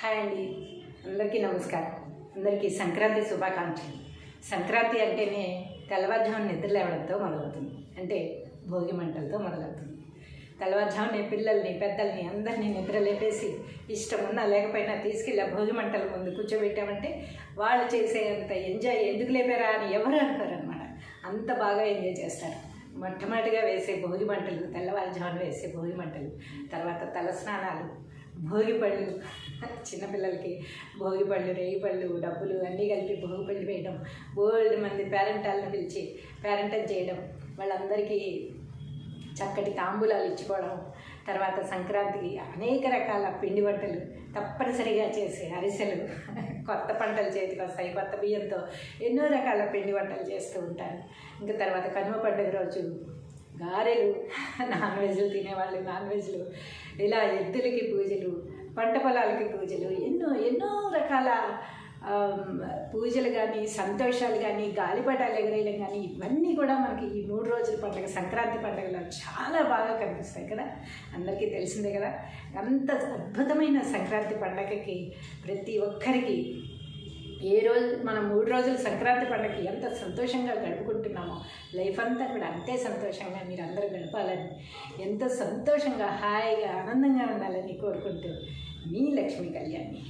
Hi అండి, అందరికీ నమస్కారం. అందరికీ సంక్రాంతి శుభాకాంక్షలు. సంక్రాంతి అంటేనే తెల్లవారుజామున నిద్ర లేవడంతో మొదలవుతుంది, అంటే భోగి మంటలతో మొదలవుతుంది. తెల్లవారుజామునే పిల్లల్ని పెద్దల్ని అందరినీ నిద్ర లేపేసి ఇష్టం ఉన్నా లేకపోయినా తీసుకెళ్ళి భోగి మంటల ముందు కూర్చోబెట్టామంటే వాళ్ళు చేసేంత ఎంజాయ్ ఎందుకు లేపారా అని ఎవరు అనుకోరు అనమాట. అంత బాగా ఎంజాయ్ చేస్తారు. మొట్టమొదటిగా వేసే భోగి మంటలు, తెల్లవారుజామున వేసే భోగి మంటలు, తర్వాత తలస్నానాలు, భోగిపళ్ళు, చిన్నపిల్లలకి భోగిపళ్ళు, రేగిపళ్ళు, డబ్బులు అన్నీ కలిపి భోగిపళ్ళు వేయడం, బోల్డ్ మంది పేరెంటాలను పిలిచి పేరెంటం చేయడం, వాళ్ళందరికీ చక్కటి తాంబూలాలు ఇచ్చుకోవడం, తర్వాత సంక్రాంతికి అనేక రకాల పిండి వంటలు తప్పనిసరిగా చేసే అరిసెలు, కొత్త పంటలు చేతికి వస్తాయి, కొత్త బియ్యంతో ఎన్నో రకాల పిండి వంటలు చేస్తూ ఉంటారు. ఇంకా తర్వాత కనుమ పండుగ రోజు గారెలు, నాన్ వెజ్లు తినేవాళ్ళు నాన్ వెజ్లు, ఇలా ఎద్దులకి పూజలు, పంట పొలాలకి పూజలు, ఎన్నో రకాల పూజలు కానీ, సంతోషాలు కానీ, గాలిపటాలు ఎగరేయడం కానీ, ఇవన్నీ కూడా మనకి ఈ 3 రోజుల పండుగ సంక్రాంతి పండుగలో చాలా బాగా కనిపిస్తాయి కదా. అందరికీ తెలిసిందే కదా. అంత అద్భుతమైన సంక్రాంతి పండుగకి ప్రతి ఒక్కరికి ఏ రోజు మనం 3 రోజులు సంక్రాంతి పండుగకి ఎంత సంతోషంగా గడుపుకుంటున్నామో లైఫ్ అంతా కూడా అంతే సంతోషంగా మీరు అందరూ గడపాలని, ఎంతో సంతోషంగా హాయిగా ఆనందంగా ఉండాలని కోరుకుంటూ మీ లక్ష్మీ కళ్యాణి.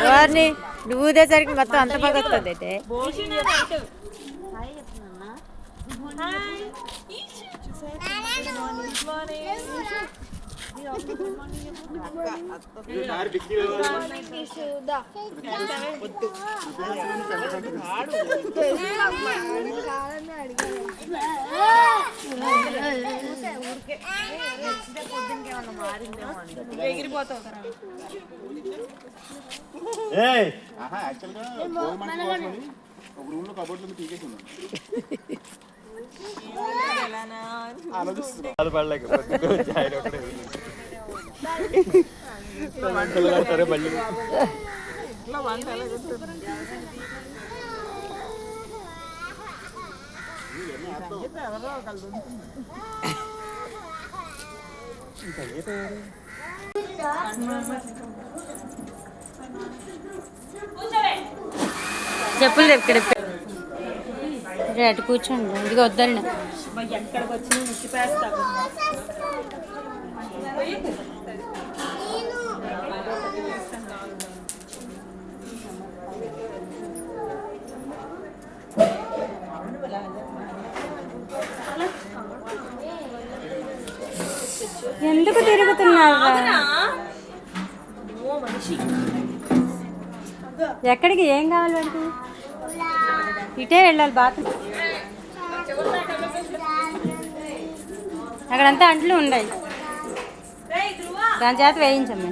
ఎవరిని నువ్వు ఊదేసరికి మొత్తం అంత బాగా వస్తుంది అయితే. చెప్పులు ఇక్కడ అటు కూర్చోండి, ఇదిగో వద్దండి. ఎక్కడికి వచ్చి ముట్టిపేస్తాను. ఎందుకు తిరుగుతున్నారు? ఎక్కడికి? ఏం కావాలి వాడికి? ఇటే వెళ్ళాలి బాత్రూమ్. అక్కడంతా అంట్లు ఉన్నాయి, దాని చేత వేయించమ్మా.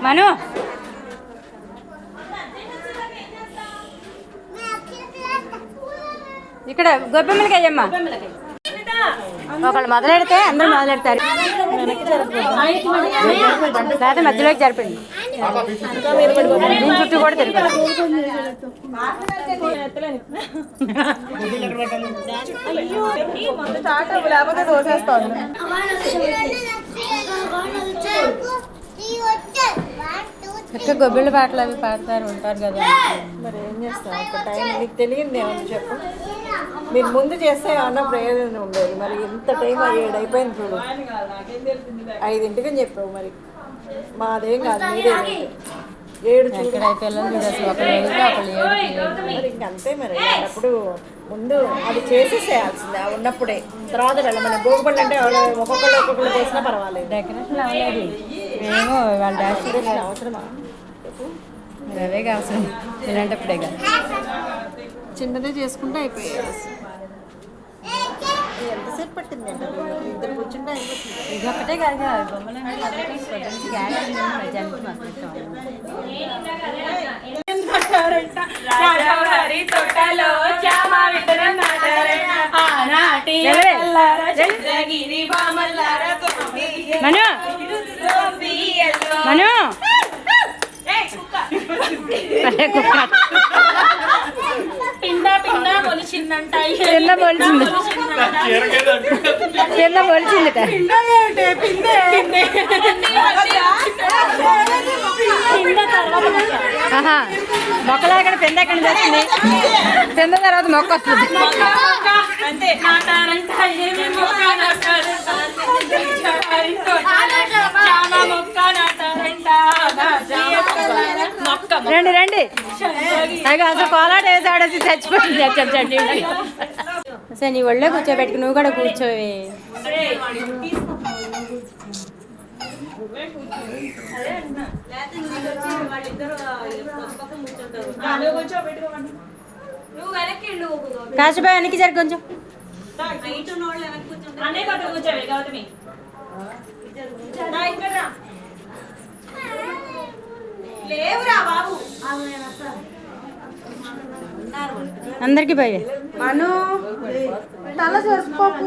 మను ఇక్కడ గొబ్బెమ్మలకి అయ్యమ్మా. ఒకళ్ళు మొదలెడితే అందరూ మొదలెడతారు, లేదా మధ్యలోకి జరపండి. దీని చుట్టూ కూడా తిరగదు. లేకపోతే దోసేస్తాను. చక్కగా గొబ్బిళ్ళ పాటలు అవి పాడతారు ఉంటారు కదా. మరి ఏం చేస్తాం, ఒక టైం మీకు తెలియదు ఏమన్నా చెప్పు. మీరు ముందు చేస్తే ఏమన్నా ప్రయోజనం ఉండేది. మరి ఇంత టైం 7 అయిపోయింది చూడు. 5ంటికని చెప్పావు. మరి మాదేం కాదు, మీదే 7 చూడు. ఎక్కడ పిల్లలు చూడు అసలు ఒకళ్ళు ఏడుపు, ఒకళ్ళు ఏడుపు. మరి ఇంకంతే. మరి అప్పుడు ముందు అది చేసేసేయాల్సిందే ఆ ఉన్నప్పుడే. తర్వాత మన భోగిపళ్ళు అంటే ఒక్కొక్కళ్ళు చేసినా పర్వాలేదు. డెకరేషన్ అవ్వలేదు ఏమో వాళ్ళ డాక్టర్ అవసరమా? అవే అవసరం ఇలాంటప్పుడే కదా. చిన్నదే చేసుకుంటే అయిపోయాయి. ఎంతసేపు పట్టిందండి? ఇద్దరు కూర్చుంటే అయిపోతుంది. ఇది ఒక్కటే కాదు కదా, బొమ్మలు మధ్యాహ్నం మను మను పిండ మొలిచిందంట. కింద మొలిచింది, కింద మొలిచిందిట. మొక్కలు ఎక్కడ పెంద ఎక్కడ వస్తుంది, పెంద తర్వాత మొక్క వస్తుంది. రండి రండి, అది అసలు కోలాట వేసి ఆడేసి చచ్చిపోయింది. అసలు నీ ఒళ్ళో కూర్చోబెట్టుకు నువ్వు కూడా కూర్చోవి. కాశీబాయ్ వెనక్కి జరి కొంచెం. అందరికి భయ మను తల చూసుకోకు.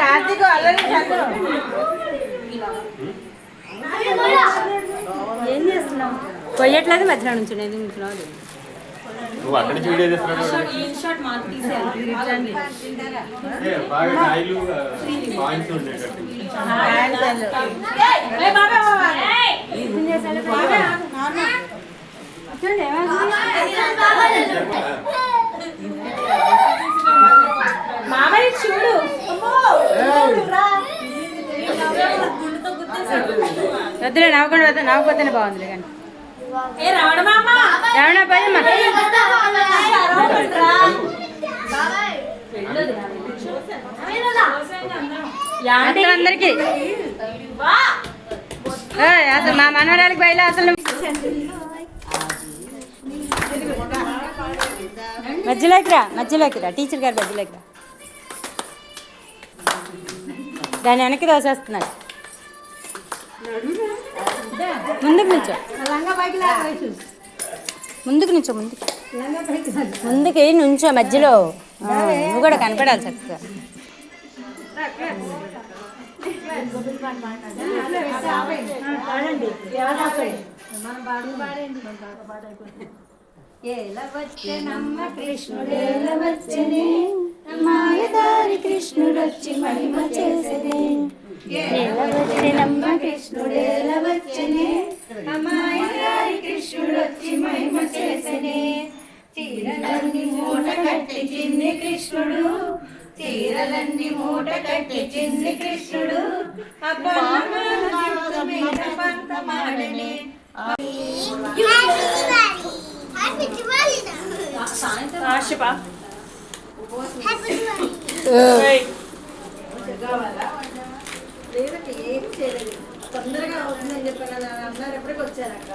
కార్తీక్ ఏం చేస్తున్నావు? కొయ్యట్లేదు మధ్యలో నుంచి నేను నుంచున్నావు. నువ్వు అక్కడి నుంచి వీడియో చేస్తున్నావు. బాగా కాయలు పాయింట్స్ ఉండేటట్టు. మామయ్య చూడు. వద్దులే, నవ్వకుండా వద్ద, నవ్వకపోతేనే బాగుంది. కానీ ఎవరైనా పోయమ్మా అందరికి. అసలు మా మనవరాలకి బయలు అసలు మధ్యలోకి రా టీచర్ గారు మధ్యలోకి రా. దాని వెనక్కి దోసేస్తున్నారు. ముందుకు నుంచో, ముందుకి నుంచో మధ్యలో. నువ్వు కూడా కనపడాలి చక్కగా. మాయదారి కృష్ణుడొచ్చి మహిమ చేసెనే, ఏలవచ్చెనమ్మ కృష్ణుడేలవచ్చెనే, మాయదారి కృష్ణుడొచ్చి మహిమ చేసెనే. చీరలన్నీ మూట కట్టి చిన్ని కృష్ణుడు, చీరలన్నీ మూట కట్టి చిన్ని కృష్ణుడు, పంతమాడనే. తొందరగా అవుతుందని చెప్పారు అన్నారు. ఎప్పటికి వచ్చారక్క?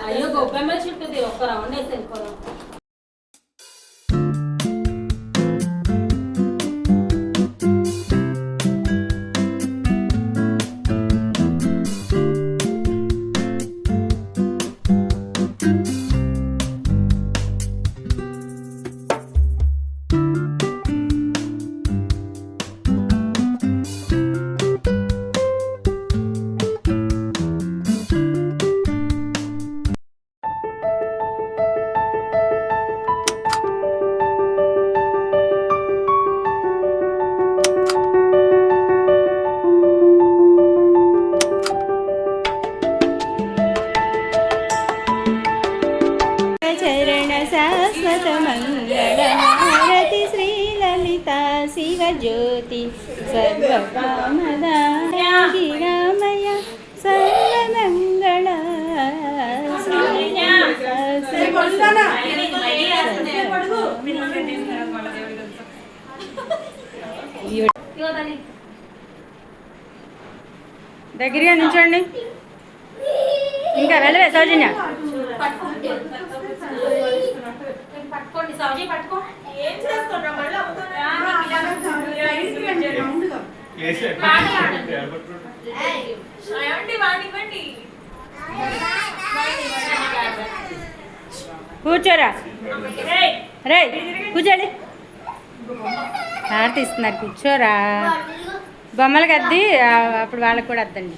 అయ్యో గొప్పమ్మ చుట్టూ ఒక్క రౌండ్ వేసి వెళ్ళిపోదాం. జ్యోతి సర్వకామదాగి రామయ సర్వమంగళ దగ్గరగా నిల్చోండి. ఇంకా వెళ్ళవే సౌజన్య. పట్టుకోండి సౌజీ పట్టుకో. ఏం చేసుకుంటాం మళ్ళీ వాడివ్వండి. కూర్చోరా రే కూర్చోండి. హారతి ఇస్తున్నారు కూర్చోరా. బొమ్మలకి అద్ది అప్పుడు వాళ్ళకి కూడా అద్దండి.